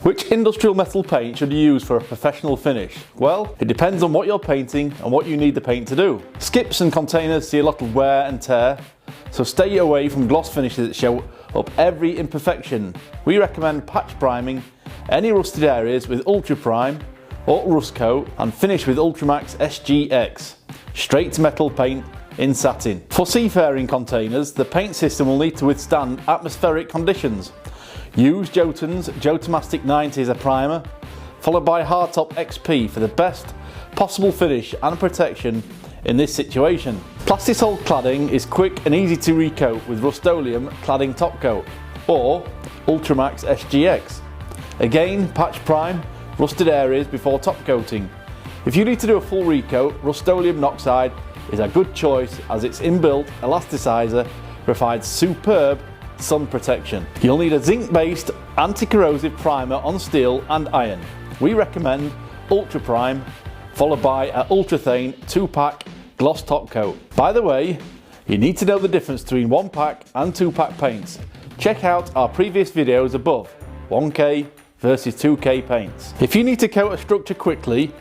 Which industrial metal paint should you use for a professional finish? Well, it depends on what you're painting and what you need the paint to do. Skips and containers see a lot of wear and tear, so stay away from gloss finishes that show up every imperfection. We recommend patch priming any rusted areas with Ultra Prime or Rust Coat and finish with Ultramax SGX, straight to metal paint in satin. For seafaring containers, the paint system will need to withstand atmospheric conditions. Use Jotun's Jotomastic 90 as a primer, followed by Hardtop XP for the best possible finish and protection in this situation. Plastisol cladding is quick and easy to recoat with Rust-oleum cladding top coat or Ultramax SGX. Again, patch prime rusted areas before top coating. If you need to do a full recoat, Rust-oleum Oxide is a good choice as its inbuilt elasticizer provides superb sun protection. You'll need a zinc-based anti-corrosive primer on steel and iron. We recommend Ultra Prime, followed by an Ultrathane 2-pack gloss top coat. By the way, you need to know the difference between 1-pack and 2-pack paints. Check out our previous videos above, 1K versus 2K paints. If you need to coat a structure quickly,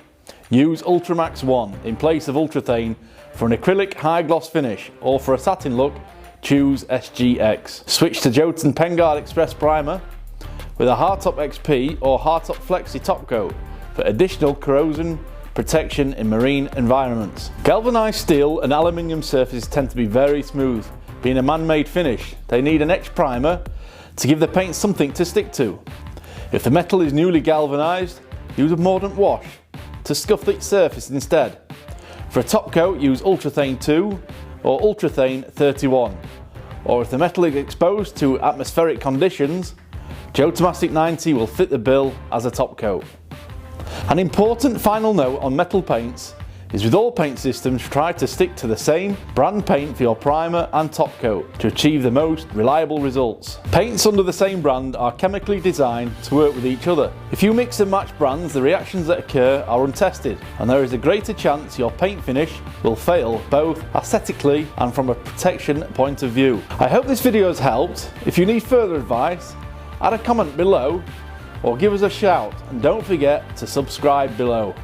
use Ultramax 1 in place of Ultrathane for an acrylic high gloss finish, or for a satin look, choose SGX. Switch to Jotun Penguard Express Primer with a Hardtop XP or Hardtop Flexi top coat for additional corrosion protection in marine environments. Galvanized steel and aluminium surfaces tend to be very smooth. Being a man-made finish, they need an etch primer to give the paint something to stick to. If the metal is newly galvanized, use a mordant wash to scuff its surface instead. For a top coat, use Ultrathane 2 or Ultrathane 31, or if the metal is exposed to atmospheric conditions, Jotomastic 90 will fit the bill as a top coat. An important final note on metal paints is with all paint systems, try to stick to the same brand paint for your primer and top coat to achieve the most reliable results. Paints under the same brand are chemically designed to work with each other. If you mix and match brands, the reactions that occur are untested, and there is a greater chance your paint finish will fail both aesthetically and from a protection point of view. I hope this video has helped. If you need further advice, add a comment below or give us a shout, and don't forget to subscribe below.